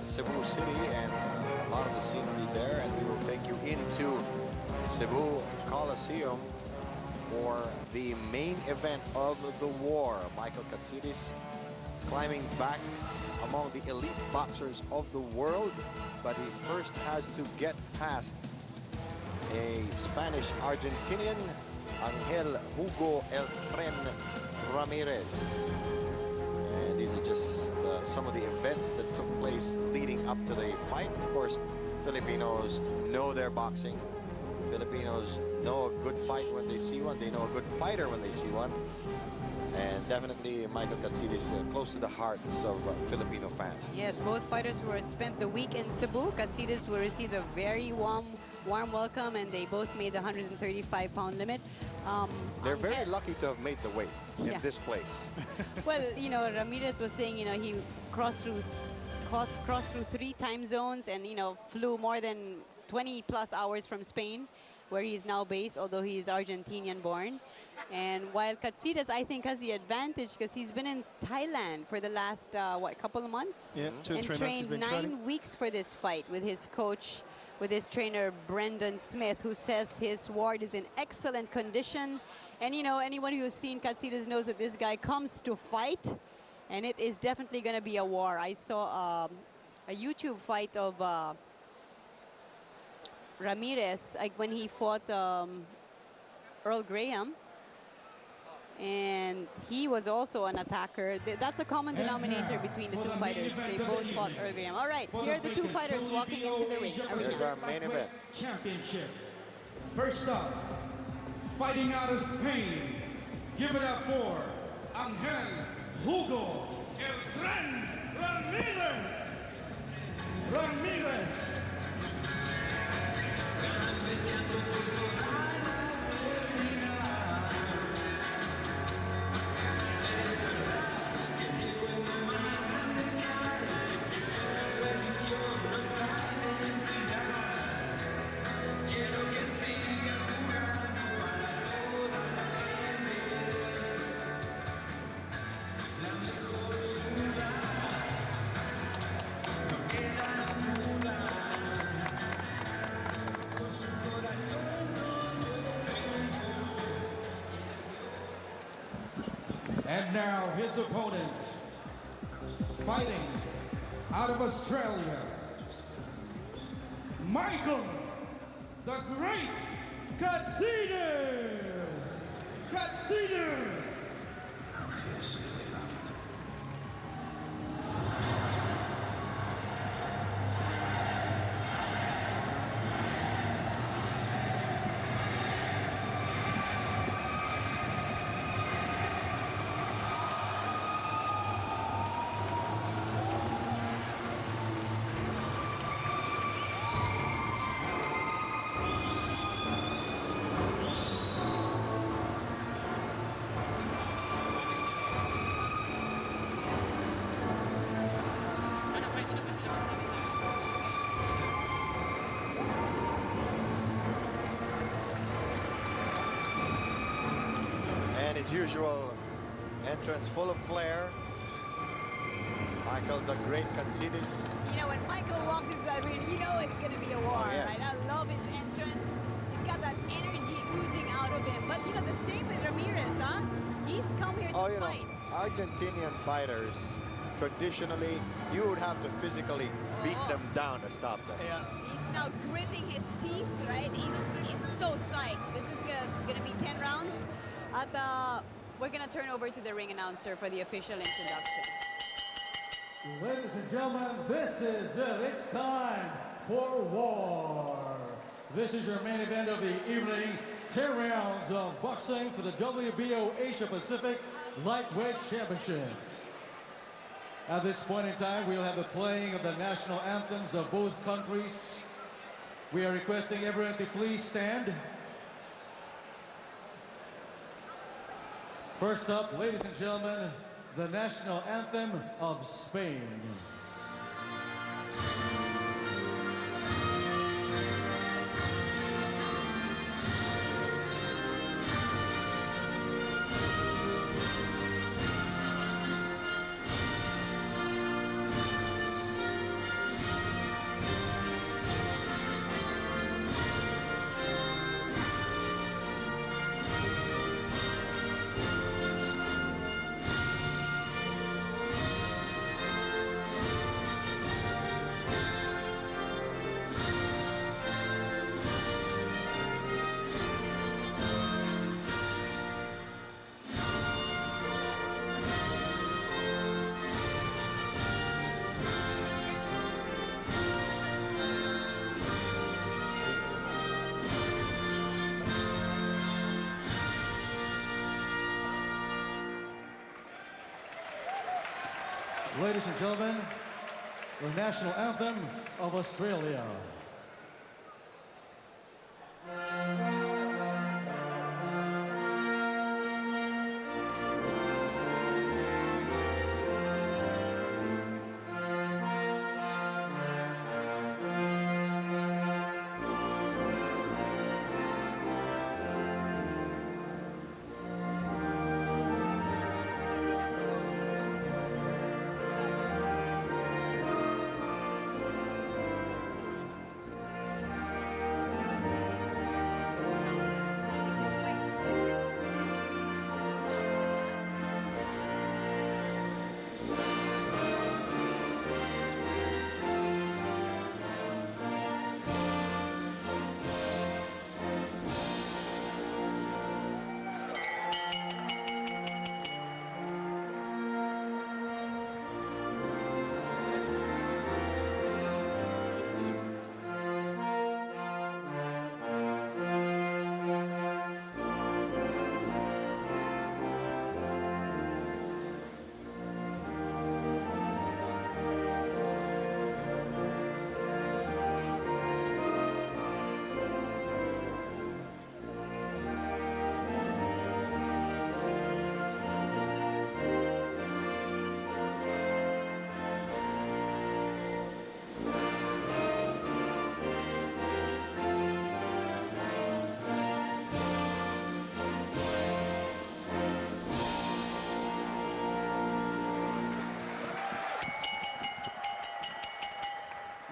Cebu City and a lot of the scenery there, and we will take you into Cebu Coliseum for the main event of the war. Michael Katsidis climbing back among the elite boxers of the world, but he first has to get past a Spanish-Argentinian, Angel Hugo El Tren Ramirez. And these are just some of the events that took place leading up to the fight. Of course, Filipinos know their boxing. Filipinos know a good fight when they see one. They know a good fighter when they see one. And definitely Michael Katsidis close to the hearts of Filipino fans. Yes, both fighters who spent the week in Cebu. Katsidis will receive a very warm welcome, and they both made the 135-pound limit. They're very lucky to have made the weight in this place. Well, you know, Ramirez was saying, you know, he crossed through 3 time zones and, you know, flew more than 20+ hours from Spain, where he is now based, although he is Argentinian born. And while Katsidis, I think, has the advantage because he's been in Thailand for the last, what, couple of months? Yeah, 2 or 3 months. And trained 9 weeks for this fight with his coach, with his trainer, Brendan Smith, who says his ward is in excellent condition. And, you know, anyone who's seen Katsidis knows that this guy comes to fight, and it is definitely going to be a war. I saw a YouTube fight of Ramirez, like when he fought Earl Graham, and he was also an attacker. That's a common denominator between the two fighters. They both fought Earl Graham. All right, here are the two fighters walking into the ring. Here's our main event. Championship. First up, fighting out of Spain. Give it up for Angel Hugo El Tren Ramirez. Ramirez. And now his opponent, fighting out of Australia, Michael the Great Katsidis. Katsidis. His usual entrance full of flair. Michael the Great Katsidis. You know, when Michael walks into that ring, you know it's going to be a war, yes. right? I love his entrance. He's got that energy oozing out of him. But, you know, the same with Ramirez, huh? He's come here to fight. Argentinian fighters, traditionally, you would have to physically beat them down to stop them. Yeah. He's now gritting his teeth, right? He's so psyched. This is gonna be 10 rounds. We're gonna turn over to the ring announcer for the official introduction. Ladies and gentlemen, this is it. It's time for war. This is your main event of the evening. 10 rounds of boxing for the WBO Asia Pacific Lightweight Championship. At this point in time, we'll have the playing of the national anthems of both countries. We are requesting everyone to please stand. First up, ladies and gentlemen, the national anthem of Spain. Ladies and gentlemen, the national anthem of Australia.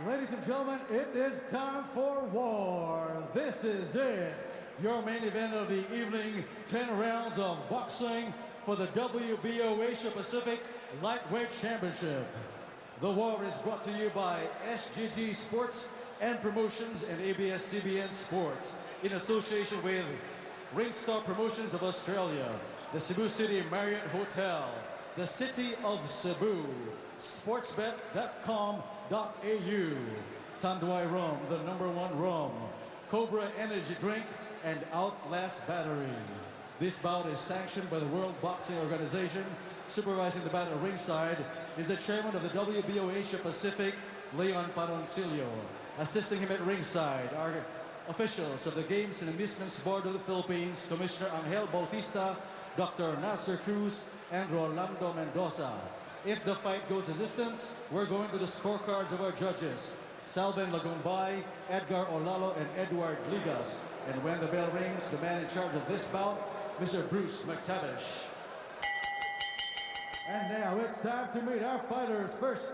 Ladies and gentlemen, it is time for war. This is it. Your main event of the evening, 10 rounds of boxing for the WBO Asia Pacific Lightweight Championship. The war is brought to you by SGG Sports and Promotions and ABS-CBN Sports in association with Ringstar Promotions of Australia, the Cebu City Marriott Hotel, the City of Cebu, sportsbet.com.au, Tanduay Rum, the #1 rum, Cobra Energy Drink, and Outlast Battery. This bout is sanctioned by the World Boxing Organization. Supervising the bout at ringside is the chairman of the WBO Asia Pacific, Leon Paroncillo. Assisting him at ringside are officials of the Games and Amusements Board of the Philippines, Commissioner Angel Bautista, Dr. Nasser Cruz, and Rolando Mendoza. If the fight goes the distance, we're going to the scorecards of our judges, Salven Lagumbay, Edgar Olalo, and Edward Ligas. And when the bell rings, the man in charge of this bout, Mr. Bruce McTavish. And now it's time to meet our fighters. First,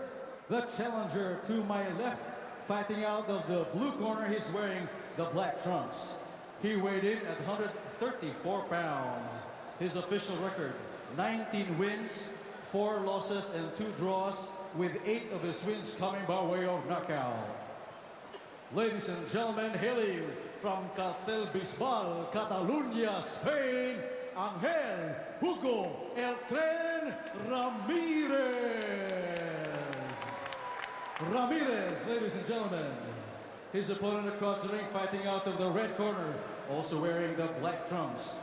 the challenger to my left, fighting out of the blue corner, he's wearing the black trunks. He weighed in at 134 pounds. His official record, 19 wins, 4 losses, and 2 draws, with 8 of his wins coming by way of knockout. Ladies and gentlemen, hailing from Katsidis, Catalonia, Spain, Angel Hugo El Tren Ramirez. Ramirez, ladies and gentlemen. His opponent across the ring, fighting out of the red corner, also wearing the black trunks.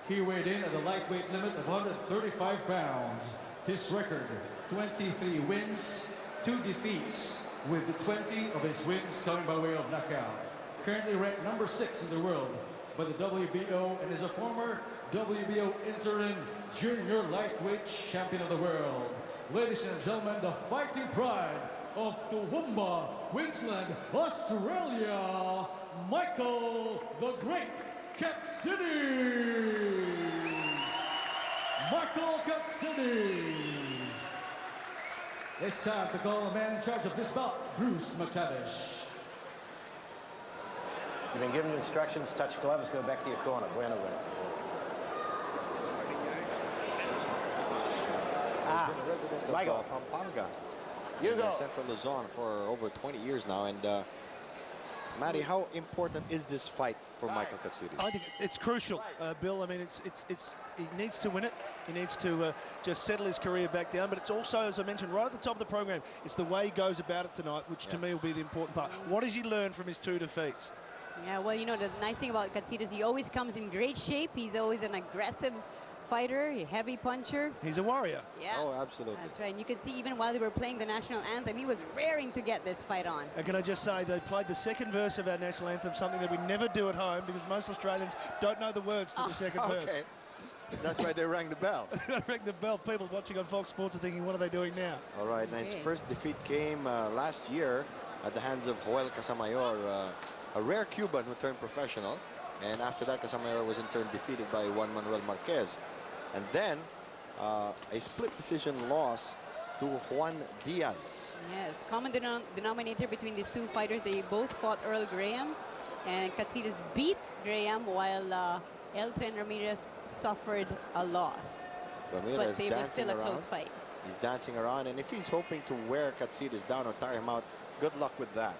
He weighed in at the lightweight limit of 135 pounds. His record, 23 wins, 2 defeats, with 20 of his wins coming by way of knockout. Currently ranked #6 in the world by the WBO and is a former WBO interim junior lightweight champion of the world. Ladies and gentlemen, the fighting pride of Toowoomba, Queensland, Australia, Michael the Great Katsidis. Michael Katsidis. It's time to call the man in charge of this bout, Bruce McTavish. You've been given instructions, touch gloves, go back to your corner. Bueno. Been a resident of Michael. Pampanga, Hugo. in Central Luzon for over 20 years now. And Matty, how important is this fight for Michael Katsidis? I think it's crucial, Bill. I mean, he needs to win it. He needs to just settle his career back down. But it's also, as I mentioned right at the top of the program, it's the way he goes about it tonight, which to me will be the important part. What does he learn from his 2 defeats? Yeah, well, you know, the nice thing about Katsidis, he always comes in great shape. He's always an aggressive fighter, a heavy puncher. He's a warrior. Yeah. Oh, absolutely. That's right. And you could see even while they were playing the national anthem, he was raring to get this fight on. And can I just say, they played the second verse of our national anthem, something that we never do at home because most Australians don't know the words to the second verse. Okay. That's why they rang the bell. They rang the bell. People watching on Fox Sports are thinking, what are they doing now? All right, now his first defeat came last year at the hands of Joel Casamayor, a rare Cuban who turned professional. And after that, Casamayor was in turn defeated by Juan Manuel Marquez. And then a split decision loss to Juan Diaz. Yes, common denominator between these two fighters. They both fought Earl Graham, and Katsidis beat Graham while El Tren Ramirez suffered a loss. Ramirez but it was still a close fight. He's dancing around, and if he's hoping to wear Katsidis down or tire him out, good luck with that.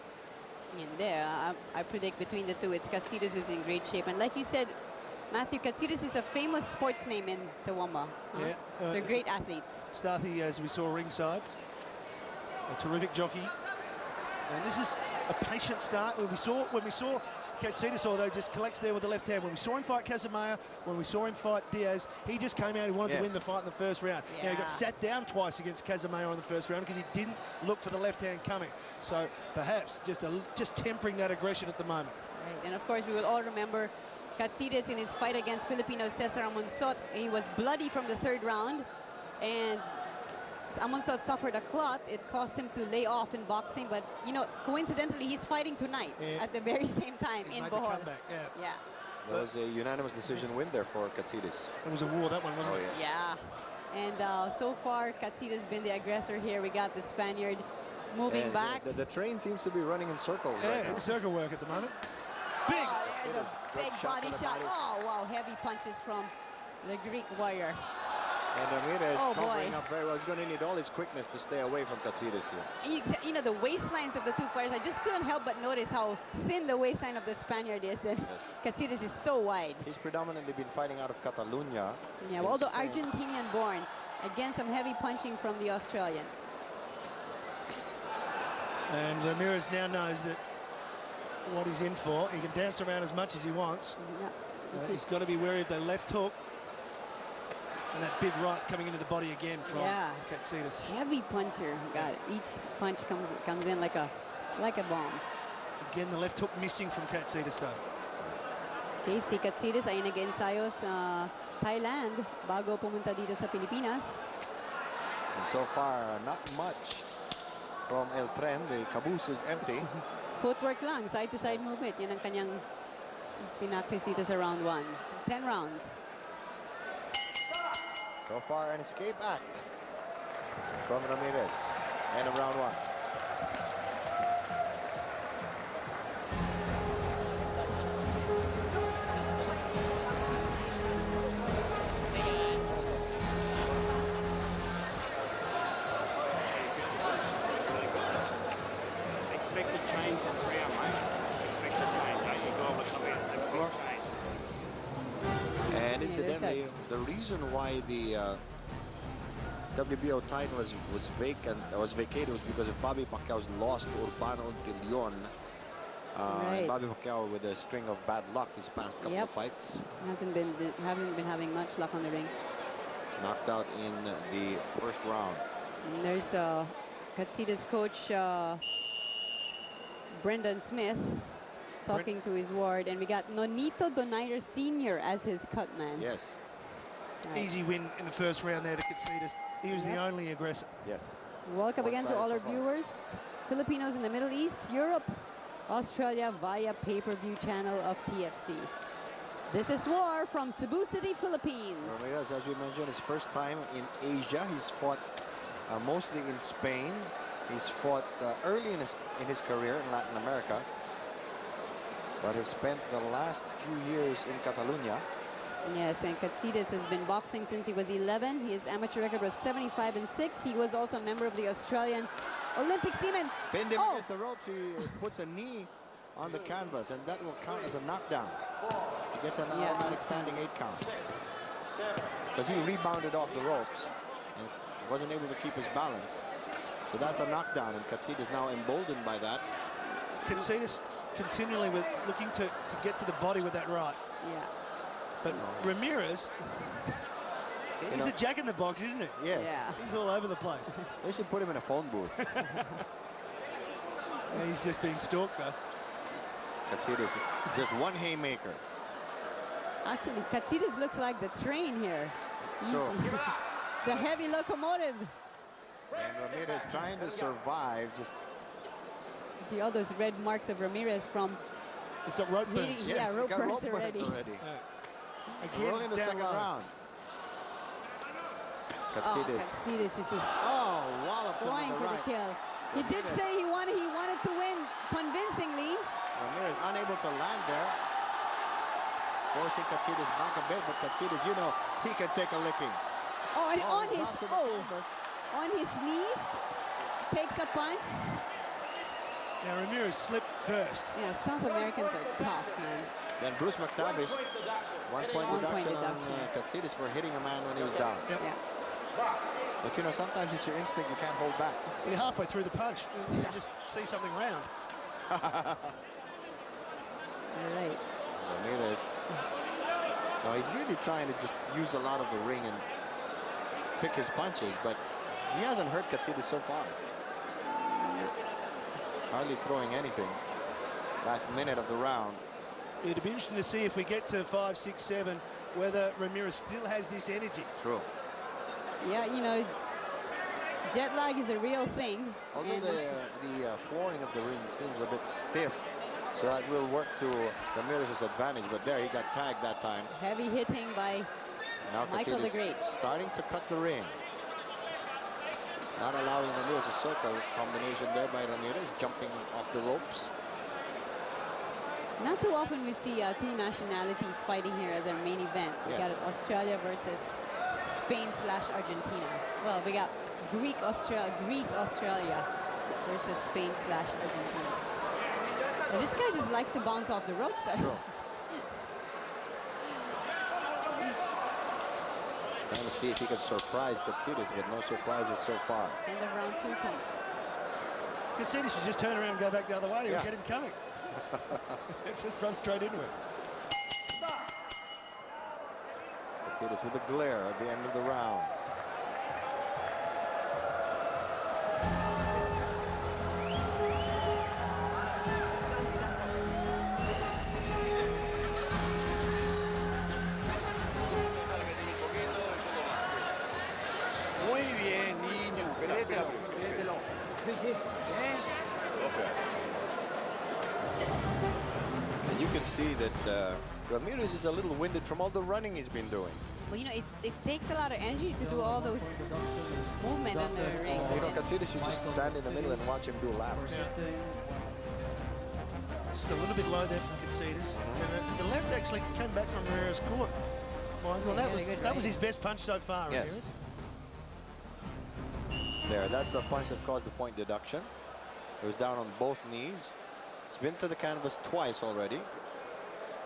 In there, I predict between the two, it's Katsidis who's in great shape. And like you said, Matthew, Katsidis is a famous sports name in Toowoomba. Huh? Yeah, They're great athletes. Starthy, as we saw ringside, a terrific jockey. And this is a patient start. When we saw Katsidis, although just collects there with the left hand. When we saw him fight Casamayor, when we saw him fight Diaz, he just came out, he wanted to win the fight in the first round. Yeah. Now, he got sat down twice against Casamayor in the first round because he didn't look for the left hand coming. So perhaps just tempering that aggression at the moment. Right. And of course, we will all remember Katsidis in his fight against Filipino Cesar Amonzot. He was bloody from the third round, and Amonzot suffered a clot. It cost him to lay off in boxing, but you know, coincidentally, he's fighting tonight at the very same time in Bohol. Yeah. That was a unanimous decision win there for Katsidis. It was a war, that one, wasn't it? Yes. Yeah. And so far, Katsidis has been the aggressor here. We got the Spaniard moving back. The train seems to be running in circles. Yeah, right now. it's circle work at the moment. Big! Oh, there's a Good big shot body to the shot. body. Oh, wow, heavy punches from the Greek warrior. And Ramirez Oh, covering boy. up very well. He's going to need all his quickness to stay away from Katsidis here. You know, the waistlines of the two fighters, I just couldn't help but notice how thin the waistline of the Spaniard is, and Katsidis is so wide. He's predominantly been fighting out of Catalunya. Yeah, well, although Argentinian-born, again, some heavy punching from the Australian. And Ramirez now knows that what he's in for. He can dance around as much as he wants. Yeah, He's got to be wary of the left hook. And that big right coming into the body again from Katsidis. Heavy puncher. Got it. Each punch comes in like a bomb. Again, the left hook missing from Katsidis though. Okay, si Katsidis ay nag-ensayo sa Thailand bago pumunta dito sa Pilipinas. And so far, not much from El Tren. The caboose is empty. Footwork lang, side-to-side movement. Yan ang kanyang pinakris dito sa round 1. 10 rounds. So far, an escape act from Ramirez. End of round 1. Expected change this round, mate. Expected change. Don't you go with the big change. And incidentally, the reason why the WBO title was vacated was because of Bobby Pacquiao's loss to Urbano Untillion. And Bobby Pacquiao with a string of bad luck his past couple of fights. Haven't been having much luck on the ring. Knocked out in the first round. And there's Katsidis coach Brendan Smith talking to his ward, and we got Nonito Donaire Sr. as his cut man. Yes. Right. Easy win in the first round there to Katsidis. He was the only aggressor. Yes. Welcome again to all our viewers. Filipinos in the Middle East, Europe, Australia via pay-per-view channel of TFC. This is War from Cebu City, Philippines. Ramirez, as we mentioned, his first time in Asia. He's fought mostly in Spain. He's fought early in his career in Latin America, but has spent the last few years in Catalunya. Yes, and Katsidis has been boxing since he was 11. His amateur record was 75-6. He was also a member of the Australian Olympics team. And pinned him against the ropes. He puts a knee on the canvas, and that will count as a knockdown. He gets an automatic standing 8 count. Because he rebounded off the ropes and wasn't able to keep his balance. So that's a knockdown, and Katsidis now emboldened by that. Katsidis continually looking to get to the body with that right. Yeah. But Ramirez He's a jack in the box, isn't he? Yes. Yeah. He's all over the place. They should put him in a phone booth. He's just being stalked, though. Katsidis, just one haymaker. Actually, Katsidis looks like the train here. Sure. Easy. The heavy locomotive. And Ramirez trying to survive. Just See all those red marks of Ramirez from He's got rope hitting. burns. yes, Yeah, rope he got burns rope already. Again, We're in the down second low. round. Oh, Katsidis. Katsidis is just Oh, wallop him going on for the the right. kill. He did say he wanted to win convincingly. Ramirez unable to land there. Forcing Katsidis back a bit, but Katsidis, you know, he can take a licking. Oh, and on his drops to the canvas. on his knees, takes a punch. Now Ramirez slipped first. Yeah, South Americans are tough, man. Then Bruce McTavish, 1 point deduction on deduction. Katsidis for hitting a man when he was down. Yep. Yeah. But you know, sometimes it's your instinct, you can't hold back. You're halfway through the punch. You just see something round. All right. Ramirez, no, he's really trying to just use a lot of the ring and pick his punches, but he hasn't hurt Katsidis so far. Hardly throwing anything. Last minute of the round. It'd be interesting to see if we get to 5, 6, 7, whether Ramirez still has this energy. True. Yeah, you know, jet lag is a real thing. Although and the flooring of the ring seems a bit stiff, so that will work to Ramirez's advantage. But there, he got tagged that time. heavy hitting by Now Michael the Katsidis Great. starting to cut the ring. Not allowing Ramirez a circle combination there by Ramirez, jumping off the ropes. Not too often we see two nationalities fighting here as our main event. We Yes. got Australia versus Spain/Argentina. Well, we got Greece, Australia versus Spain/Argentina. And this guy just likes to bounce off the ropes. Sure. Trying to see if he can surprise Katsidis, but no surprises so far. End of round 2 come. Katsidis should just turn around and go back the other way. Yeah. We'll get him coming. Just run straight into it. Katsidis with a glare at the end of the round. Muy bien, niño. Créetelo, créetelo. Bien. And you can see that Ramirez is a little winded from all the running he's been doing. Well, you know, it takes a lot of energy to do all those movement on the ring. You know, Katsidis, you just stand in the middle and watch him do laps. Just a little bit low there from Katsidis. And the left actually came back from Ramirez's court. Michael, that was his best punch so far, Yes. Ramirez. There, that's the punch that caused the point deduction. It was down on both knees. He's been to the canvas twice already.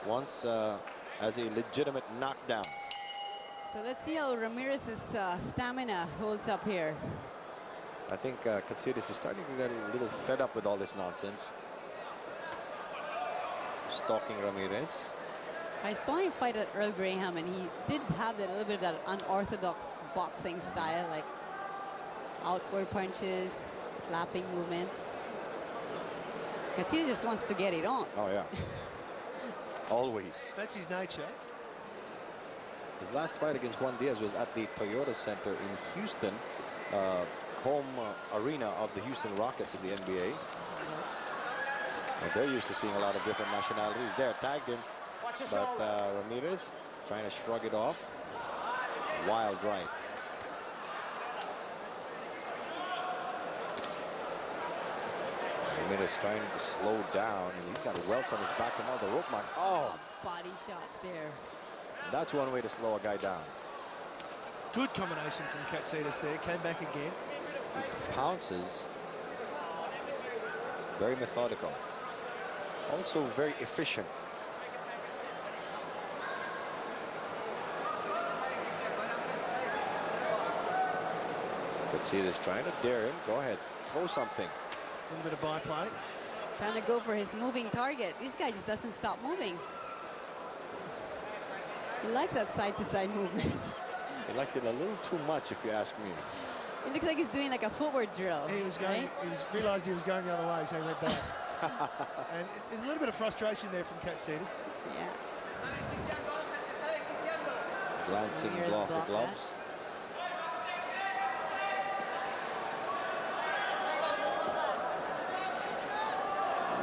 Once as a legitimate knockdown. So let's see how Ramirez's stamina holds up here. I think Katsidis is starting to get a little fed up with all this nonsense. Stalking Ramirez. I saw him fight at Earl Graham, and he did have that little bit of that unorthodox boxing style, like outward punches, slapping movements. Katsidis just wants to get it on. Oh, yeah. Always. That's his nature. His last fight against Juan Diaz was at the Toyota Center in Houston, home arena of the Houston Rockets in the NBA. And they're used to seeing a lot of different nationalities there. Tagged him, but Ramirez trying to shrug it off. Wild right. Ramirez trying to slow down, and he's got welts on his back from all the rope mark. Oh, Body shots there. that's one way to slow a guy down. Good combination from Katsidis there. Came back again. Pounces. Very methodical. Also very efficient. Katsidis trying to dare him. Go ahead. Throw something. A little bit of byplay. Trying to go for his moving target. This guy just doesn't stop moving. He likes that side-to-side movement. He likes it a little too much, if you ask me. It looks like he's doing like a footwork drill. He was going. right? He realised he was going the other way, so he went back. And a little bit of frustration there from Katsidis. Yeah. Glancing Ramirez off the blocked gloves.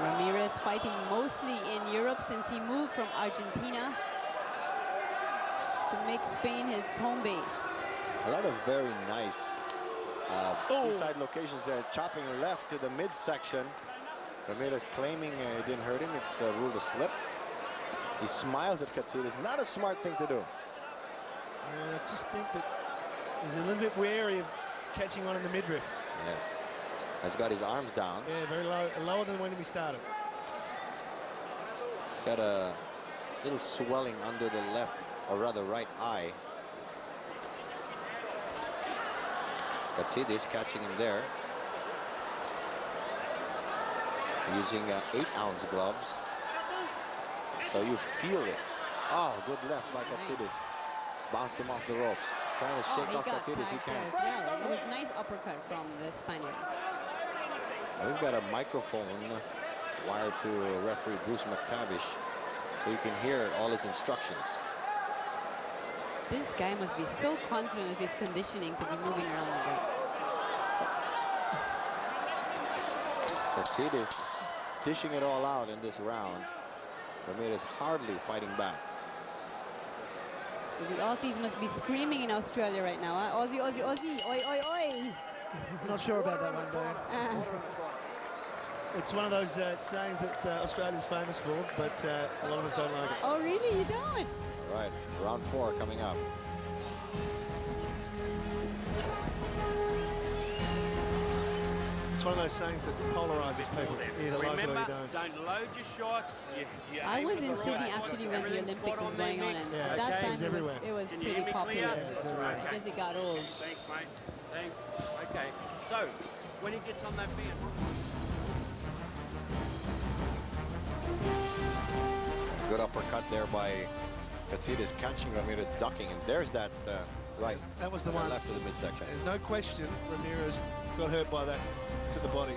Ramirez fighting mostly in Europe since he moved from Argentina to make Spain his home base. A lot of very nice seaside locations there. Chopping left to the midsection. Ramirez claiming it didn't hurt him. It's ruled a slip. He smiles at Katsidis. Not a smart thing to do. And I just think that he's a little bit wary of catching one in the midriff. Yes. Has got his arms down. Yeah, very low, lower than when we started. He's got a little swelling under the left, or rather right eye. Katsidis catching him there. Using 8-ounce gloves. So you feel it. Oh, good left by Katsidis. Bounced him off the ropes. Trying to shake off Katsidis. He can't. As well. It was a nice uppercut from the Spaniard. We've got a microphone wired to referee Bruce McTavish, so you can hear all his instructions. This guy must be so confident of his conditioning to be moving around like that. Katsidis dishing it all out in this round. Ramirez hardly fighting back. So the Aussies must be screaming in Australia right now. Huh? Aussie, Aussie, Aussie, oi, oi, oi. I'm not sure about that one, Dan. It's one of those sayings that Australia's famous for, but a lot of us don't like it. Oh, really? You don't? Right, round 4 coming up. It's one of those sayings that polarizes people. You either like it or you Remember, don't. don't load your shots. You I aim was for the in right Sydney spot. actually when the Everything's Olympics spot was on there, going on, Mick. and Yeah, at that it time was it everywhere. was Can you hear pretty me popular clear? it's everywhere. because it got old. Thanks, mate. Thanks. Okay. So, when he gets on that bench, Good uppercut there by Katsidis, catching Ramirez, ducking, and there's that right. That was the one. Left of the midsection. There's no question Ramirez got hurt by that to the body.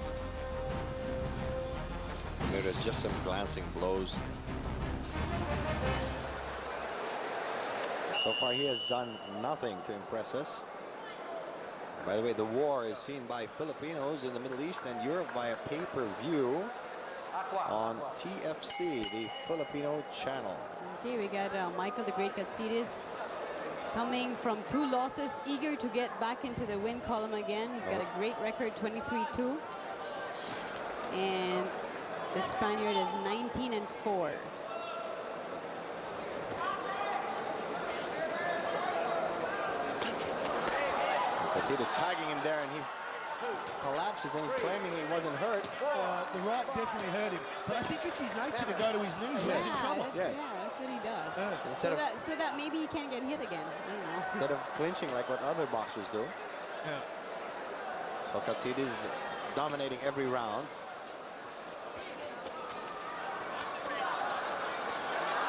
Ramirez just some glancing blows. So far he has done nothing to impress us. By the way, the war is seen by Filipinos in the Middle East and Europe via pay-per-view on TFC, the Filipino channel. Okay, we got Michael the Great Katsidis coming from 2 losses, eager to get back into the win column again. He's got a great record, 23-2. And the Spaniard is 19-4. Katsidis tagging him there, and he collapses, and he's claiming he wasn't hurt. The right definitely hurt him, but I think it's his nature to go to his knees when he's in trouble. Yes. Yeah, that's what he does. Instead So that maybe he can't get hit again. I don't know. Instead of clinching like what other boxers do. Yeah. So Katsidis dominating every round.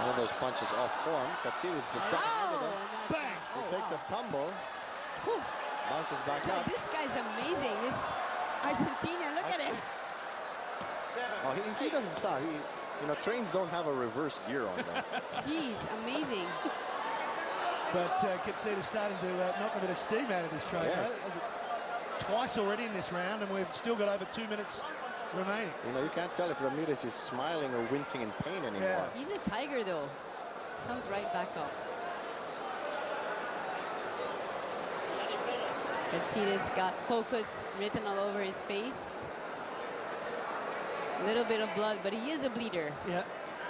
One of those punches off form. Katsidis just doesn't hit it. Bang! He takes a tumble, Whew. bounces back God, up. this guy's amazing. This Argentina, look at him. Oh, he doesn't stop. You know, trains don't have a reverse gear on them. Jeez, amazing. But Katsidis starting to knock a bit of steam out of this train. Yes. Twice already in this round, and we've still got over 2 minutes remaining. You know, you can't tell if Ramirez is smiling or wincing in pain anymore. Yeah. He's a tiger, though. Comes right back up. Katsidis got focus written all over his face. A little bit of blood, but he is a bleeder. Yeah.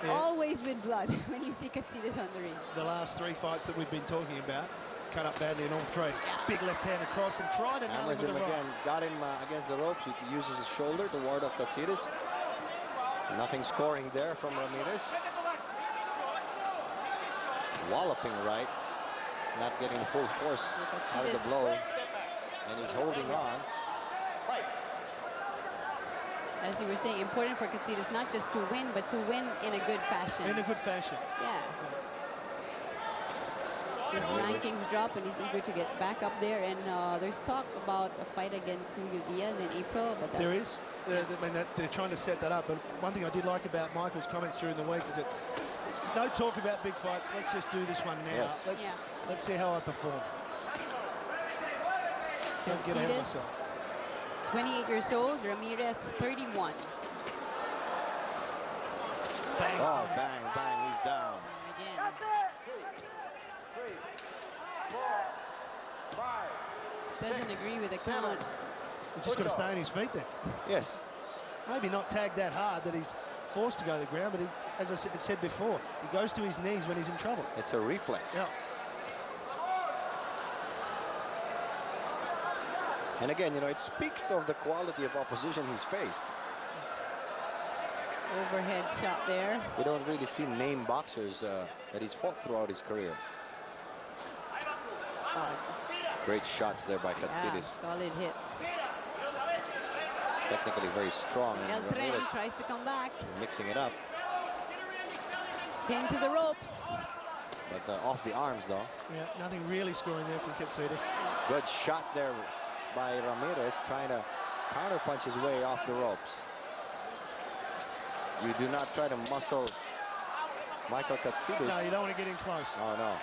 Yeah. Always with blood when you see Katsidis on the ring. The last 3 fights that we've been talking about, cut up badly in all 3. Big left hand across and tried another Hammers with him the right. again, got him against the ropes. He uses his shoulder to ward off Katsidis. Nothing scoring there from Ramirez. Walloping right, not getting the full force out of the blow, and he's holding on. As you were saying, important for Katsidis not just to win, but to win in a good fashion. In a good fashion. Yeah. His rankings drop, and he's eager to get back up there. And there's talk about a fight against Hugo in April, but that's... There is. I mean, they're trying to set that up. But one thing I did like about Michael's comments during the week is that no talk about big fights. Let's just do this one now. Yes. Let's see how I perform. Don't get ahead of Katsidis, myself. 28 years old. Ramirez, 31. Bang. Oh, bang, bang, he's down. Again. 2, 3, 4, 5, Doesn't agree with the 7. count. He's just got to stay on his feet then. Yes. Maybe not tag that hard that he's forced to go to the ground, but he, as I said before, he goes to his knees when he's in trouble. It's a reflex. Yeah. And again, you know, it speaks of the quality of opposition he's faced. Overhead shot there. We don't really see name boxers that he's fought throughout his career. Great shots there by Yeah, Katsidis. solid hits. Technically very strong. El And Tren Ramirez tries to come back. mixing it up. Pin to the ropes. But off the arms, though. Yeah, nothing really scoring there from Katsidis. Good shot there by Ramirez, trying to counterpunch his way off the ropes. You do not try to muscle Michael Katsidis. No, you don't want to get in close. Oh, no.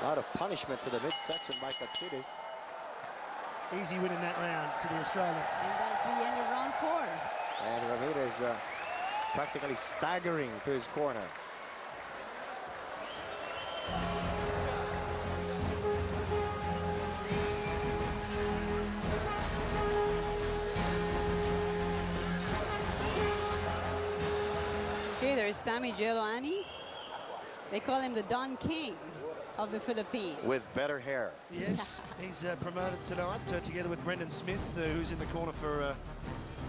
A lot of punishment to the midsection by Katsidis. Easy win in that round to the Australian. And that's the end of round 4. And Ramirez practically staggering to his corner. Okay, there's Sammy Geloani. They call him the Don King of the Philippines. With better hair. Yes, he's promoted tonight together with Brendan Smith, who's in the corner for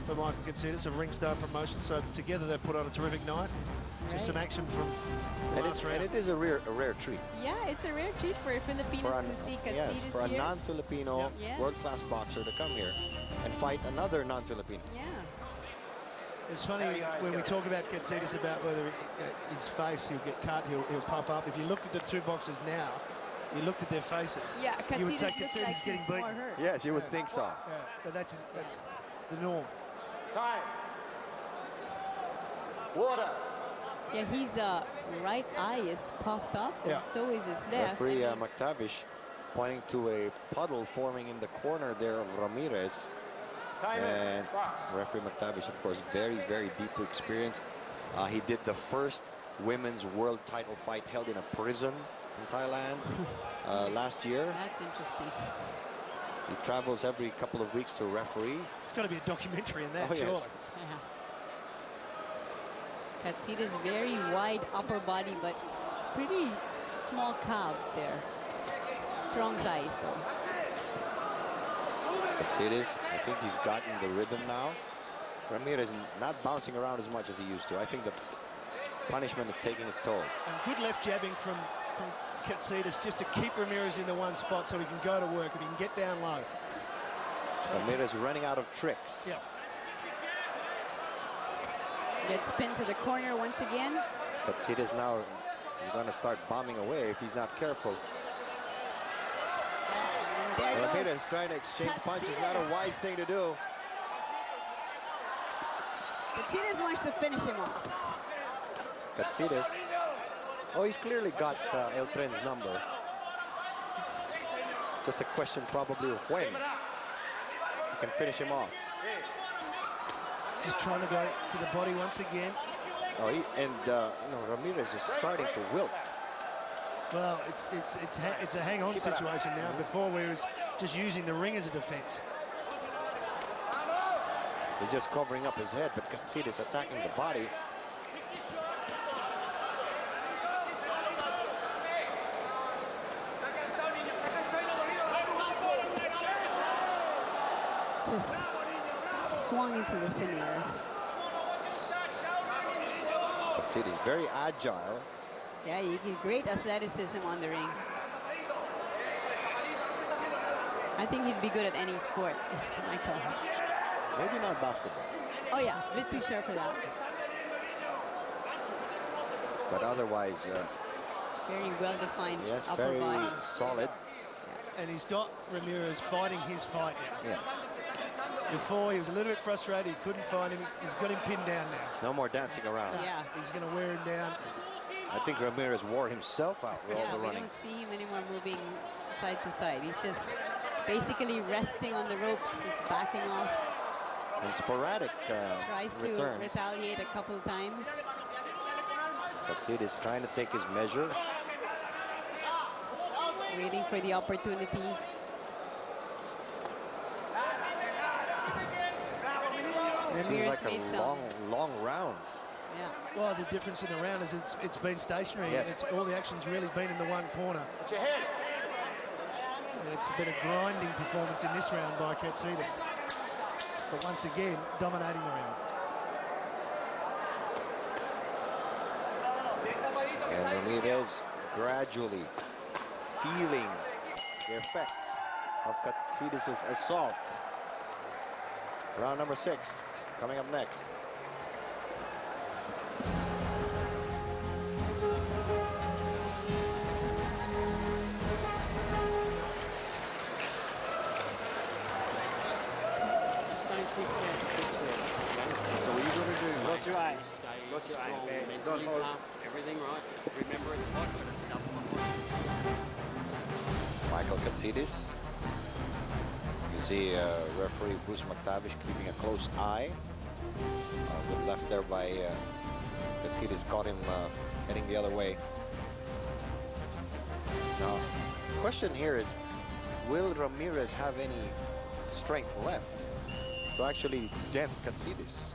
Michael Katsidis of Ringstar Promotion. So together they've put on a terrific night. Just some action from the last round. And it is a rare treat. Yeah, it's a rare treat for Filipinos to see Katsidis yes, for a here. non-Filipino Yes. world-class boxer to come here and fight another non-Filipino. Yeah. It's funny when we talk about Katsidis about whether his face, he'll get cut, he'll puff up. If you look at the two boxers now, you looked at their faces. Yeah, you would say Katsidis looks Katsidis like is getting he's more beaten. hurt. Yes, you would think so. Yeah, but that's the norm. Time. Water. Yeah, his right eye is puffed up, and Yeah. so is his left. Referee I mean, McTavish pointing to a puddle forming in the corner there of Ramirez. Time. And Box. referee McTavish, of course, very, very deeply experienced. He did the first women's world title fight held in a prison in Thailand last year. That's interesting. He travels every couple of weeks to referee. It's got to be a documentary in that, Oh, yes. surely. Yeah. Katsidis very wide upper body, but pretty small calves there. Strong thighs, though. Katsidis, I think he's gotten the rhythm now. Ramirez not bouncing around as much as he used to. I think the punishment is taking its toll. And good left jabbing from Katsidis just to keep Ramirez in the one spot so he can go to work, if he can get down low. Ramirez running out of tricks. Yeah. Gets pinned to the corner once again. Katsidis now is going to start bombing away if he's not careful. And there goes Ramirez trying to exchange punches, not a wise thing to do. Katsidis wants to finish him off. Katsidis. Oh, he's clearly got El Tren's number. Just a question probably of when he can finish him off. Just trying to go to the body once again. Oh, you know, Ramirez is starting to wilt. Well, it's a hang-on situation now. Before we was just using the ring as a defense. He's just covering up his head, but Katsidis attacking the body. Just swung into the thin air. Katsidis very agile. Yeah, you get great athleticism on the ring. I think he'd be good at any sport, Michael. Maybe not basketball. Oh yeah, a bit too sharp for that. But otherwise, very well-defined yes, upper very body. solid. And he's got Ramirez fighting his fight now. Yes. Before, he was a little bit frustrated. He couldn't find him. He's got him pinned down now. No more dancing around. Yeah. He's going to wear him down. I think Ramirez wore himself out with all Yeah, the we running. don't see him anymore moving side to side. He's just basically resting on the ropes, just backing off. And sporadic Tries to returns. retaliate a couple of times. Katsidis trying to take his measure. Waiting for the opportunity. Seems Ramirez like made a some. long round. Yeah. Well, the difference in the round is it's been stationary. Yes. It's all the action's really been in the one corner. And it's been a grinding performance in this round by Katsidis. But once again, dominating the round. And Ramirez gradually feeling the effects of Katsidis' assault. Round number 6 coming up next. So what you got to do, mate? Close your eyes. Close your eyes. Okay. Mentally tough, everything right. Remember, it's hot, but it's double hot. Michael Katsidis. You see referee Bruce McTavish keeping a close eye. Good left there by Katsidis, caught him heading the other way. Now, the question here is, will Ramirez have any strength left to actually dent Katsidis?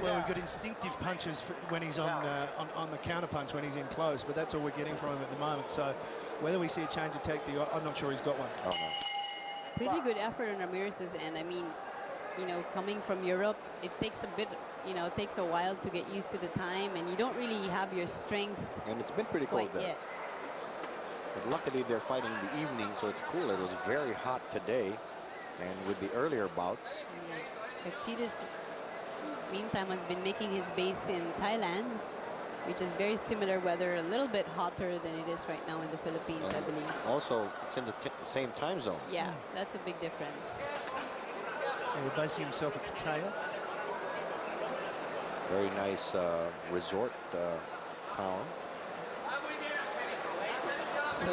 Well, we've got instinctive punches when he's on the counter punch when he's in close, but that's all we're getting from him at the moment. So whether we see a change of tactic, I'm not sure he's got one. Oh, no. Pretty good effort on Ramirez's end. I mean, you know, coming from Europe, it takes a bit, you know, it takes a while to get used to the time, and you don't really have your strength And it's been pretty cold quite there. yet. But luckily they're fighting in the evening, so it's cooler. It was very hot today, and with the earlier bouts. Katsidis, meantime, has been making his base in Thailand, which is very similar weather, a little bit hotter than it is right now in the Philippines, I believe. Also, it's in the same time zone. Yeah, that's a big difference. He's basing himself at Pattaya. Very nice resort town. So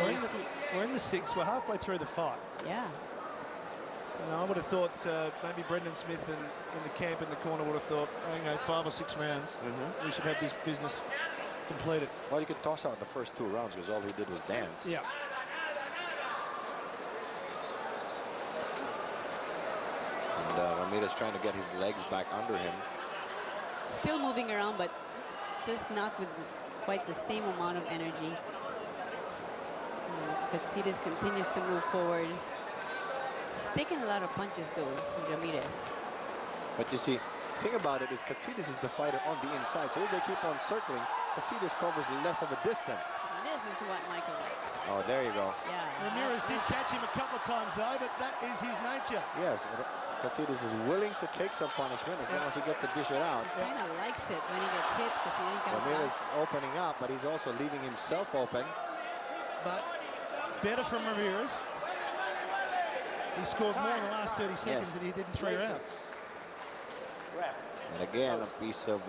We're in the 6th. We're halfway through the fight. yeah. And I would have thought maybe Brendan Smith and in the camp in the corner would have thought, you know, 5 or 6 rounds. We should have this business completed. Well, you could toss out the first 2 rounds because all he did was dance. Yeah. And Ramirez trying to get his legs back under him. Still moving around, but just not with quite the same amount of energy. Katsidis continues to move forward. He's taking a lot of punches, though, Ramirez. But you see, the thing about it is Katsidis is the fighter on the inside. So if they keep on circling, Katsidis covers less of a distance. This is what Michael likes. Oh, there you go. Yeah. Ramirez did catch him a couple of times, though, but that is his nature. Yes, Katsidis is willing to take some punishment as long as he gets to dish it out. Kind of likes it when he gets hit, because then he comes Ramirez back. opening up, but he's also leaving himself open. But better from Ramirez. He scored more in the last 30 seconds than he did in 3 rounds. And again, a piece of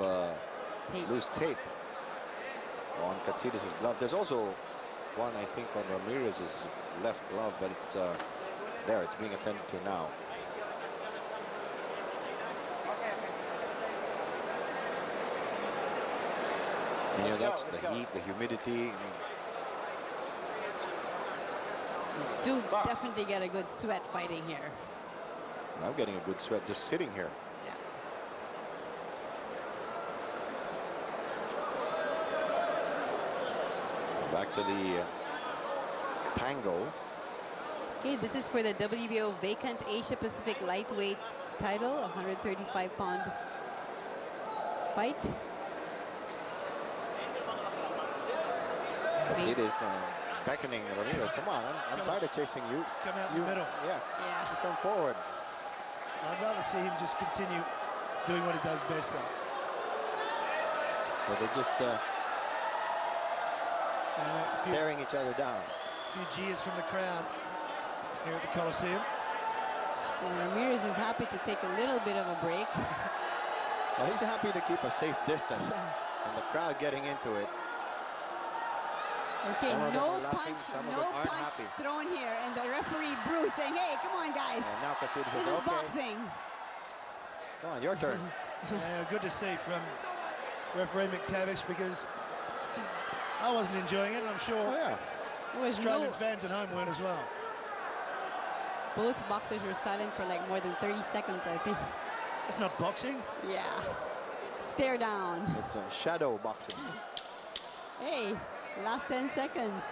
loose tape on Katsidis' glove. There's also one, I think, on Ramirez's left glove, but it's there. It's being attended to now. And, you know, that's the heat, the humidity. Do definitely get a good sweat fighting here. I'm getting a good sweat just sitting here. Yeah. Back to the tango. Okay, this is for the WBO Vacant Asia Pacific lightweight title, 135-pound fight. Katsidis beckoning Ramirez. Come on, I'm tired of chasing you. Come out in the middle. Yeah, Yeah. you come forward. I'd rather see him just continue doing what he does best, though. But they just staring each other down. A few jeers from the crowd here at the Coliseum. Well, Ramirez is happy to take a little bit of a break. Well, he's happy to keep a safe distance, and the crowd getting into it. Okay, no punch happy. thrown here, and the referee Bruce saying, "Hey, come on, guys. And now Katsidis says, This is okay, boxing." come on, your turn. Yeah, good to see from referee McTavish, because I wasn't enjoying it, and I'm sure Australian fans at home weren't as well. Both boxers were silent for like more than 30 seconds, I think. It's not boxing. Yeah. Stare down. It's a shadow boxing. Hey, last 10 seconds.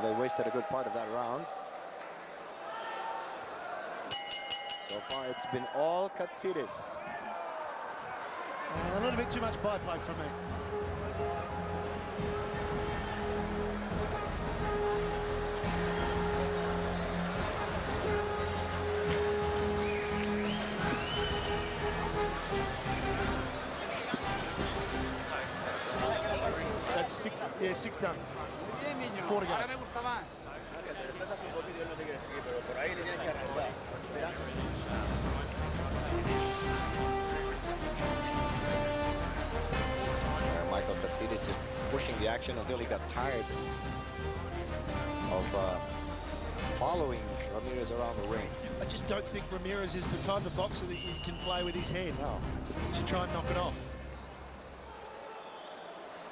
They wasted a good part of that round. So far, it's been all Katsidis. A little bit too much byplay from me. That's six. Yeah, 6 done. 4 to go. Michael Katsidis just pushing the action until he got tired of following Ramirez around the ring. I just don't think Ramirez is the type of boxer that you can play with his head. No. You should try and knock it off.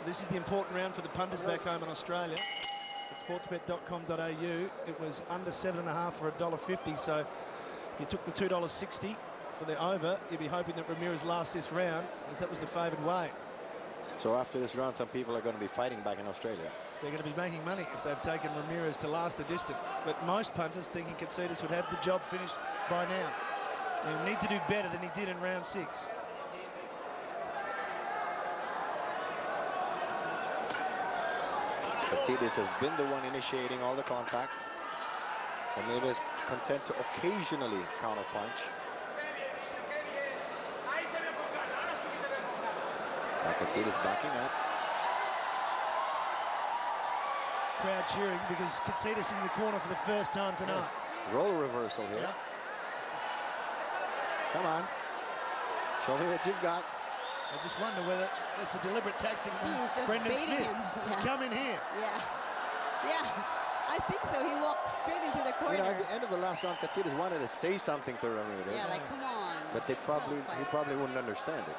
This is the important round for the punters back home in Australia. At sportsbet.com.au, it was under 7.5 for $1.50. So if you took the $2.60 for the over, you'd be hoping that Ramirez lasts this round, as that was the favoured way. So after this round, some people are going to be fighting back in Australia. They're going to be making money if they've taken Ramirez to last the distance. But most punters thinking Katsidis would have the job finished by now. He'll need to do better than he did in round 6. Katsidis has been the one initiating all the contact. Ramirez content to occasionally counterpunch. Katsidis backing up. Crowd cheering because Katsidis in the corner for the first time tonight. Yes. Role reversal here. Yeah. Come on. Show me what you've got. I just wonder whether it's a deliberate tactic from He's just Brendan baiting Smith him. to Yeah. come in here. Yeah, I think so. He walked straight into the corner. You know, at the end of the last round, Katsidis wanted to say something to Ramirez. Yeah, like, come on. But he probably wouldn't understand it.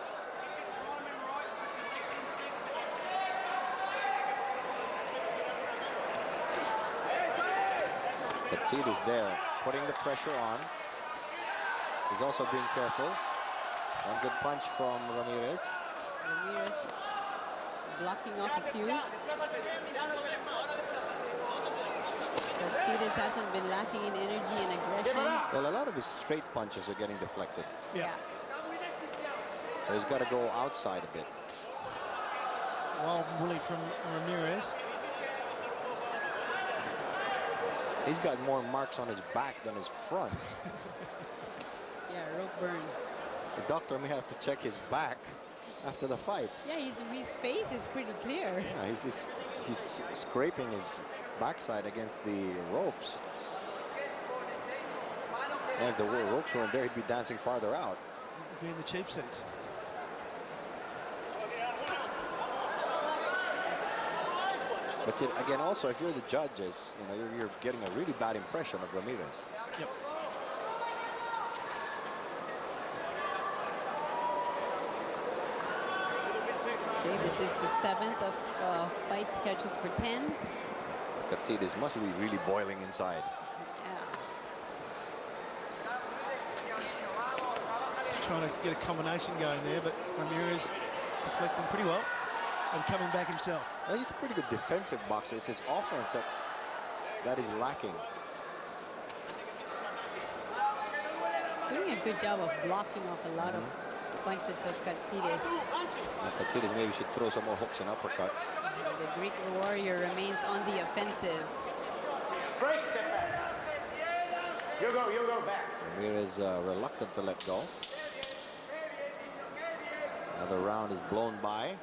Katsidis there, putting the pressure on. He's also being careful. One good punch from Ramirez. Ramirez blocking off a few. Katsidis hasn't been lacking in energy and aggression. Well, a lot of his straight punches are getting deflected. Yeah. So he's got to go outside a bit. Wild woolly from Ramirez. He's got more marks on his back than his front. Yeah, rope burns. The doctor may have to check his back after the fight. Yeah, his face is pretty clear. Yeah, he's scraping his backside against the ropes. And if the ropes weren't there, he'd be dancing farther out. Be in the cheap seats. But yet, again, also, if you're the judges, you know, you're getting a really bad impression of Ramirez. Yep. Okay, this is the 7th of fights scheduled for 10. Katsidis must be really boiling inside. Just trying to get a combination going there, but Ramirez deflecting pretty well and coming back himself. Well, he's a pretty good defensive boxer. It's his offense that is lacking. He's doing a good job of blocking off a lot of punches of Katsidis. Katsidis maybe should throw some more hooks and uppercuts. The Greek warrior remains on the offensive. Break, step back. You go back. Ramirez reluctant to let go. Another round is blown by.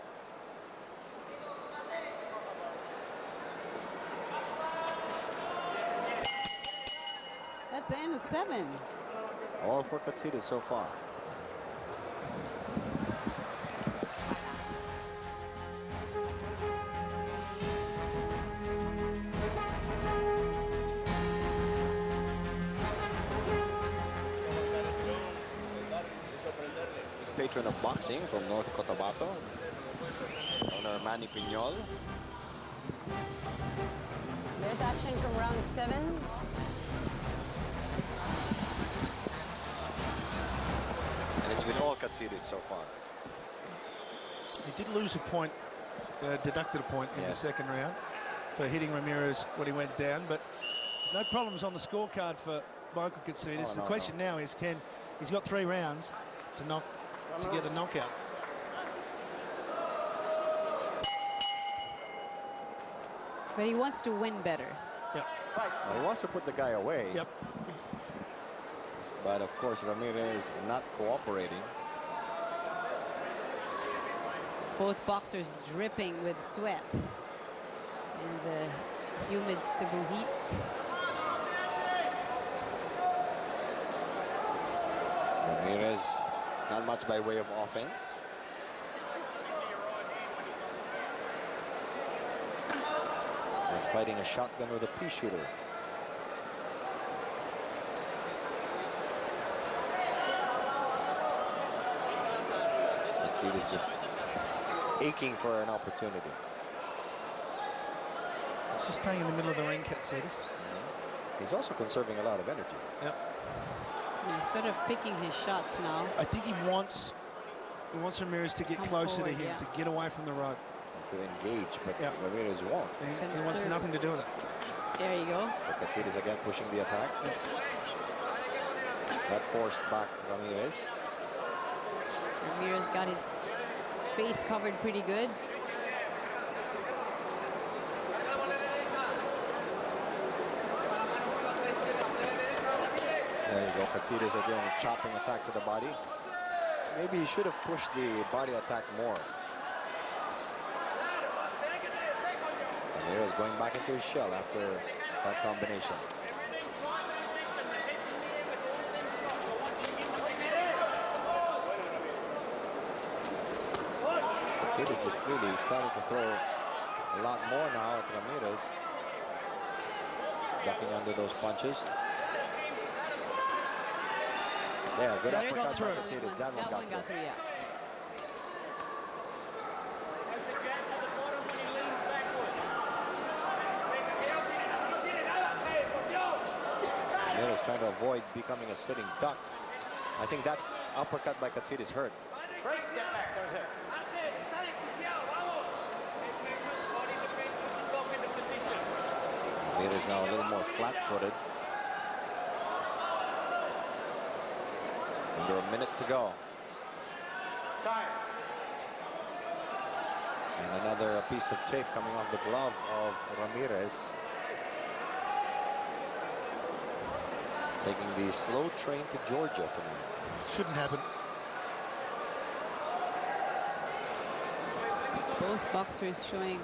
minutes and 7. All for Katsidis so far. Patron of boxing from North Cotabato, owner Manny Piñol. There's action from round 7. And it's been all Katsidis so far. He did lose a point, deducted a point in the second round for hitting Ramirez when he went down, but no problems on the scorecard for Michael Katsidis. The question now is, he's got 3 rounds to get a knockout. But he wants to win better. Yep. Well, he wants to put the guy away. Yep. But of course, Ramirez not cooperating. Both boxers dripping with sweat in the humid Cebu heat. Ramirez, not much by way of offense. They're fighting a shotgun with a pea shooter. Katsidis just aching for an opportunity. He's just staying in the middle of the ring, Katsidis. He's also conserving a lot of energy. Yep. He's sort of picking his shots now. I think he wants Ramirez to get closer to him, to get away from the rope. To engage, but Ramirez won't. He wants nothing to do with it. There you go. So Katsidis again pushing the attack. That forced back Ramirez. Ramirez got his face covered pretty good. There you go, Katsidis again, chopping attack to the body. Maybe he should have pushed the body attack more. Ramirez going back into his shell after that combination. Katsidis is really starting to throw a lot more now at Ramirez. Ducking under those punches. Yeah, good uppercut by Katsidis. That one got through. Yeah. Ramirez trying to avoid becoming a sitting duck. I think that uppercut by Katsidis hurt. Break, step back, don't hit. Ramirez now a little more flat-footed. Under a minute to go. Time. And another piece of tape coming off the glove of Ramirez. Taking the slow train to Georgia tonight. Shouldn't happen. Both boxers showing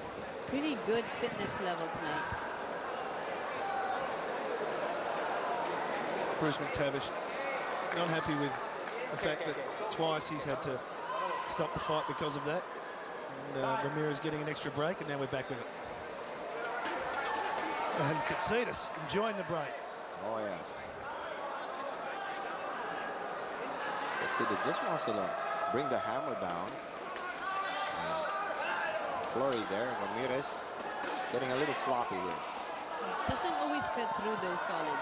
pretty good fitness level tonight. Bruce McTavish not happy with the fact that twice he's had to stop the fight because of that. And Ramirez getting an extra break, and now we're back with it. And Katsidis enjoying the break. Oh, yes. Katsidis just wants to bring the hammer down. Flurry there. Ramirez getting a little sloppy here. Doesn't always cut through those solid.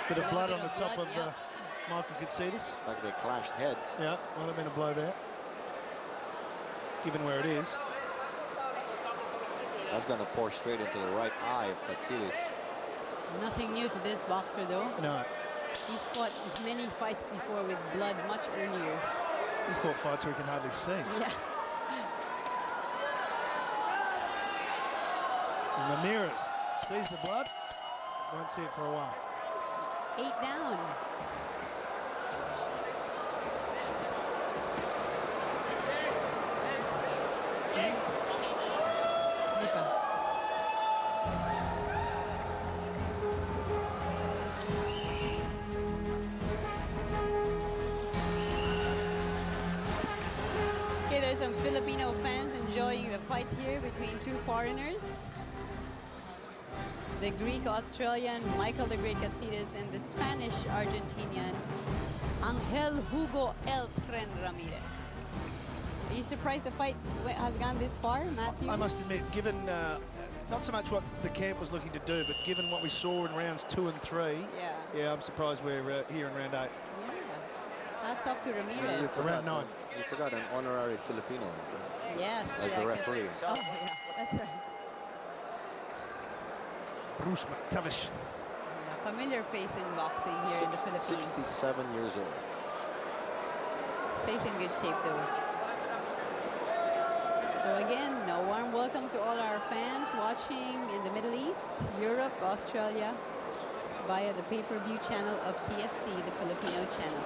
Bit of blood on the top of Michael Katsidis. Like they clashed heads. Yeah, might have been a blow there, given where it is. That's going to pour straight into the right eye of Katsidis. Nothing new to this boxer, though. No. He's fought many fights before with blood much earlier. He's fought fights where he can hardly see. Yeah. And Ramirez sees the blood, won't see it for a while. 8 down. some Filipino fans enjoying the fight here between two foreigners. The Greek-Australian Michael the Great Katsidis and the Spanish-Argentinian Angel Hugo El Tren Ramirez. Are you surprised the fight has gone this far, Matthew? I must admit, given not so much what the camp was looking to do, but given what we saw in rounds 2 and 3, yeah, I'm surprised we're here in round 8. Yeah, hats off to Ramirez. Round 9. You forgot an honorary Filipino. Yes. As the referee. Oh, yeah, that's right. Bruce McTavish. A familiar face in boxing here in the Philippines. 67 years old. Stays in good shape though. So again, a warm welcome to all our fans watching in the Middle East, Europe, Australia, via the pay-per-view channel of TFC, the Filipino channel.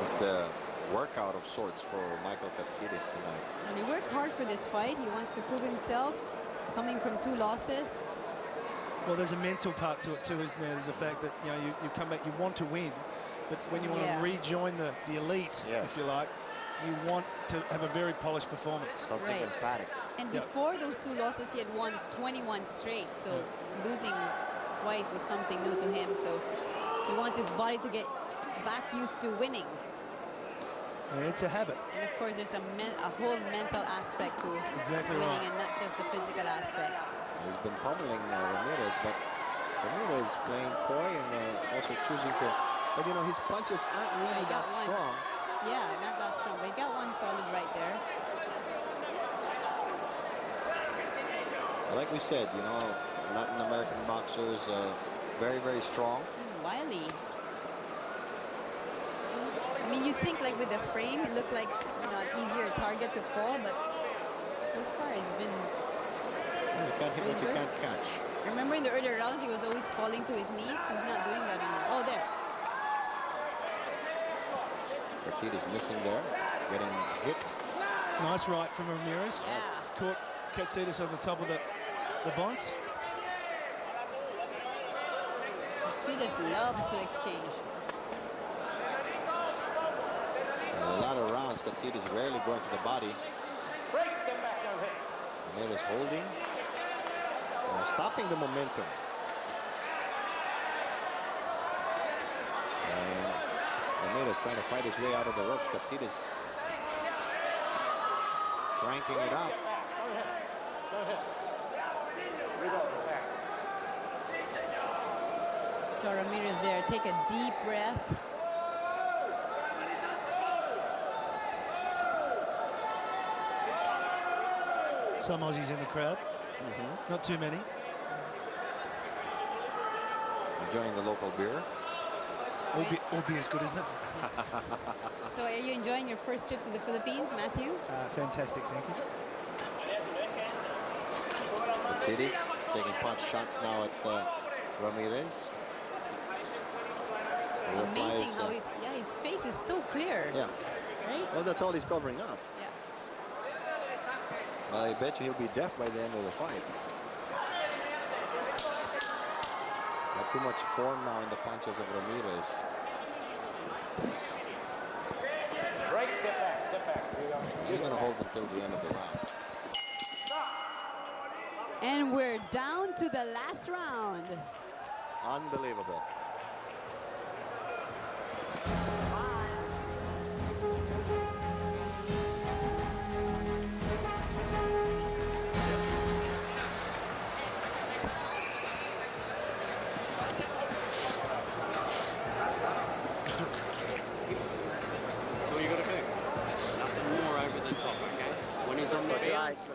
It's the workout of sorts for Michael Katsidis tonight. And he worked hard for this fight. He wants to prove himself, coming from 2 losses. Well, there's a mental part to it too, isn't there? There's the fact that, you know, you come back, you want to win, but when you want to rejoin the elite, if you like, you want to have a very polished performance. Something emphatic. And before those 2 losses, he had won 21 straight. So losing twice was something new to him. So he wants his body to get back used to winning. Yeah, it's a habit. And of course, there's a whole mental aspect to winning and not just the physical aspect. He's been pummeling Ramirez, but Ramirez is playing coy and also choosing to... But, you know, his punches aren't really that strong. Yeah, not that strong, but he got one solid right there. Like we said, you know, Latin American boxers, very, very strong. He's wily. I mean, you think like with the frame, it looked like, you know, an easier target to fall, but so far he's been... You can't hit what you can't catch. Remember in the earlier rounds, he was always falling to his knees? He's not doing that anymore. Oh, there. Katsidis missing there, getting hit. Nice right from Ramirez. Yeah. Caught Katsidis on the top of the bonds. Katsidis loves to exchange. In a lot of rounds, Katsidis rarely going to the body. Break, step back, no hit. Ramirez holding, stopping the momentum. And Ramirez trying to fight his way out of the ropes. Katsidis cranking it up. So Ramirez there, take a deep breath. Some Aussies in the crowd. Not too many. Enjoying the local beer. All beer's good, isn't it? So are you enjoying your first trip to the Philippines, Matthew? Fantastic, thank you. Katsidis is taking pot shots now at Ramirez. Amazing how his face is so clear. Yeah. Right? Well, that's all he's covering up. Yeah. I bet you he'll be deaf by the end of the fight. Not too much form now in the punches of Ramirez. Break, step back, step back. He's going to hold until the end of the round. And we're down to the last round. Unbelievable.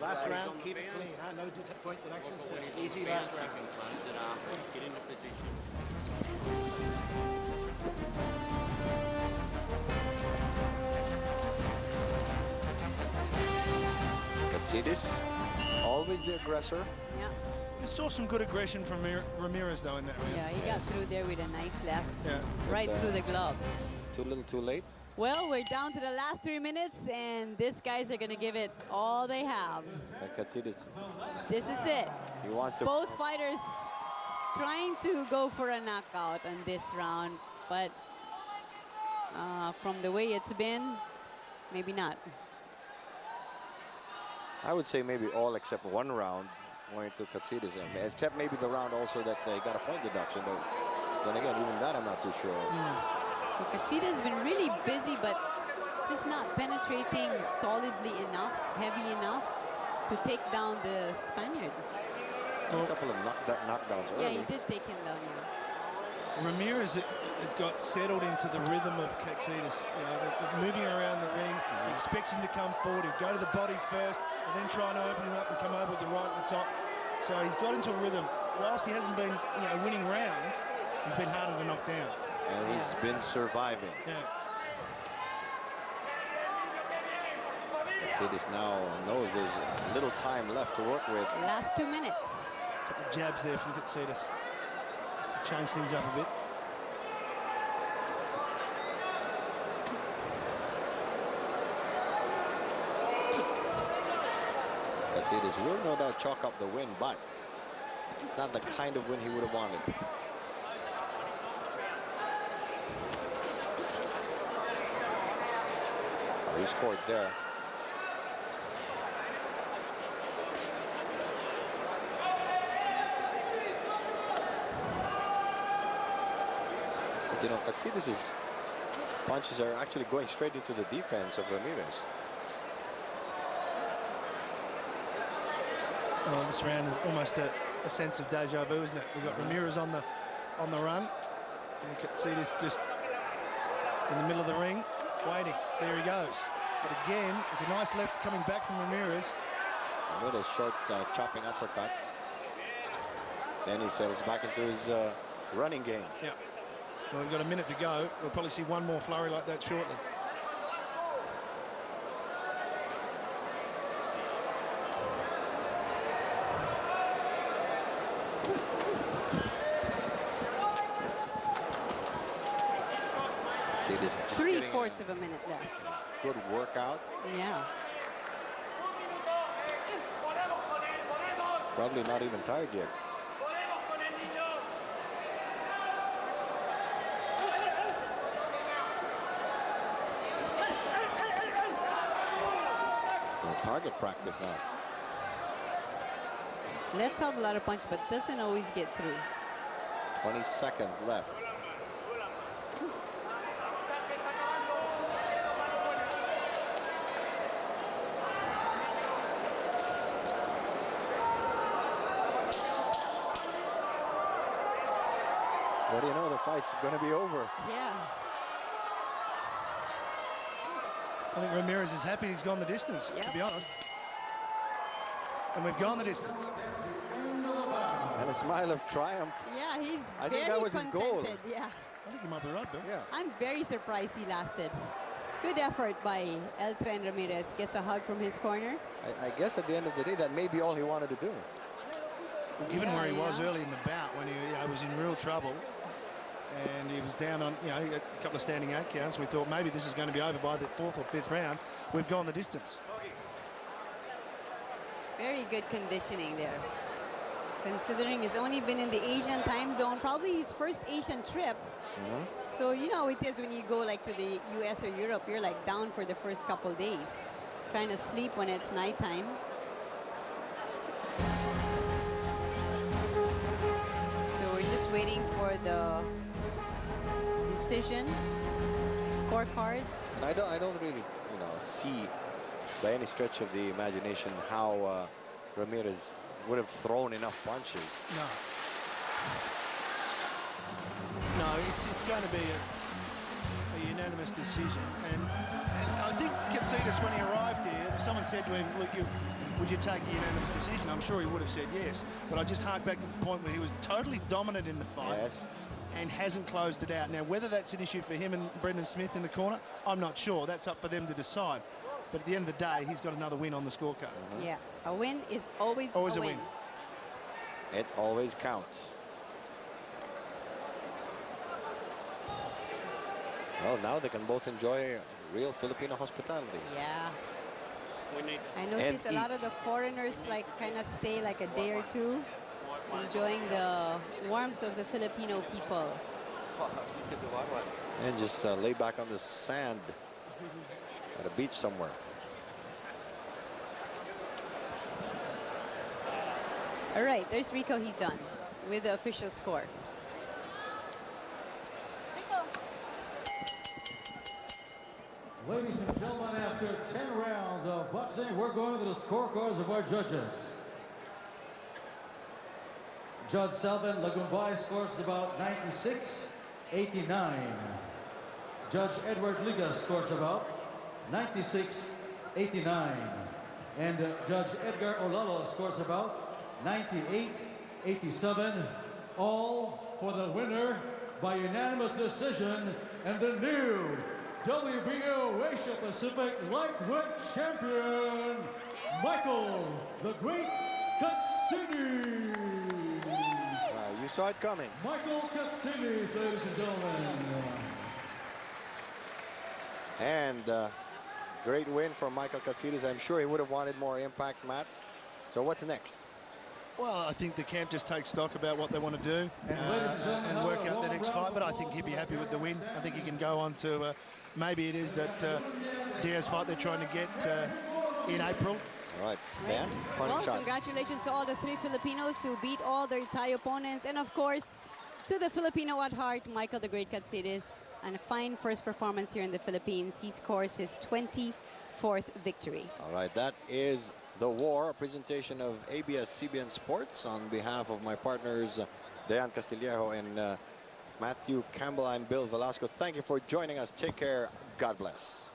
Last round, keep it clean. No point deductions. Easy last round. Get into position. Katsidis, always the aggressor. Yeah. We saw some good aggression from Ramirez, though, in that round. Yeah, he got through there with a nice left. Yeah. Right through the gloves. Too little, too late. Well, we're down to the last 3 minutes, and these guys are going to give it all they have. And Katsidis, This is it. he wants to... Both fighters trying to go for a knockout on this round, but From the way it's been, maybe not. I would say maybe all except one round going to Katsidis. Except maybe the round also that they got a point deduction. But then again, even that I'm not too sure. So Katsidis has been really busy, but just not penetrating solidly enough, heavy enough to take down the Spaniard. A couple of knockdowns early. Yeah, he did take him down. Yeah. Ramirez has got settled into the rhythm of Katsidis. You know, moving around the ring, he expects him to come forward. He'll go to the body first, and then try and open him up and come over with the right at the top. So he's got into a rhythm. Whilst he hasn't been, winning rounds, he's been harder to knock down. And he's been surviving. Yeah. Katsidis now knows there's little time left to work with. Last 2 minutes. A couple of jabs there from Katsidis, just to change things up a bit. Katsidis will no doubt chalk up the win, but not the kind of win he would have wanted. He scored there. But, Katsidis' punches are actually going straight into the defense of Ramirez. Well, this round is almost a sense of deja vu, isn't it? We've got Ramirez on the run. And Katsidis just in the middle of the ring, waiting. There he goes. But again, it's a nice left coming back from Ramirez. Ramirez short chopping uppercut. Then he settles back into his running game. Yeah. Well, we've got a minute to go. We'll probably see one more flurry like that shortly. Just 3/4 of a minute left. Good workout. Yeah. Probably not even tired yet. Target practice now. Lets out a lot of punch, but doesn't always get through. 20 seconds left. What do you know? The fight's going to be over. Yeah. I think Ramirez is happy he's gone the distance, to be honest. And we've gone the distance. And a smile of triumph. Yeah, he's I very think that was his goal. contented. Yeah. I think you might be right, Bill. Yeah. I'm very surprised he lasted. Good effort by El Tren Ramirez. Gets a hug from his corner. I guess at the end of the day, that may be all he wanted to do. Given where he was early in the bout, when he was in real trouble, and he was down on a couple of standing 8 counts, we thought maybe this is going to be over by the 4th or 5th round. We've gone the distance. Very good conditioning there. Considering he's only been in the Asian time zone, probably his first Asian trip. So you know it is when you go like to the US or Europe, you're like down for the first couple days, trying to sleep when it's nighttime. So we're just waiting for the decision, scorecards. And I don't really, see by any stretch of the imagination how Ramirez would have thrown enough punches. No, it's going to be a unanimous decision. And I think Katsidis, when he arrived here, someone said to him, look, would you take a unanimous decision? I'm sure he would have said yes. But I just hark back to the point where he was totally dominant in the fight. Yes. And hasn't closed it out. Now, whether that's an issue for him and Brendan Smith in the corner, I'm not sure. That's up for them to decide. But at the end of the day, he's got another win on the scorecard. Yeah, a win is always a win. win. It always counts. Well, now they can both enjoy real Filipino hospitality. Yeah. We need I noticed a lot eat. of the foreigners kind of stay like a day or two, enjoying the warmth of the Filipino people. And just lay back on the sand at a beach somewhere. All right, there's Rico Hizon with the official score. Ladies and gentlemen, after 10 rounds of boxing, we're going to the scorecards of our judges. Judge Salvin Lagumbay scores about 96-89. Judge Edward Liga scores about 96-89. And Judge Edgar Olalo scores about 98-87. All for the winner by unanimous decision and the new WBO Asia Pacific Lightweight Champion, Michael the Great Katsidis. You saw it coming. Michael Katsidis, ladies and gentlemen. And great win for Michael Katsidis. I'm sure he would have wanted more impact, Matt. So what's next? Well, I think the camp just takes stock about what they want to do and work out their next fight. But I think he'd be happy with the win. I think he can go on to maybe it is that Diaz fight they're trying to get in April. All right, Dan, well, congratulations to all the 3 Filipinos who beat all their Thai opponents. And of course, to the Filipino at heart, Michael the Great Katsidis. And a fine first performance here in the Philippines. He scores his 24th victory. All right, that is The War, a presentation of ABS-CBN Sports. On behalf of my partners, Dayan Castillejo and Matthew Campbell, I'm Bill Velasco. Thank you for joining us. Take care. God bless.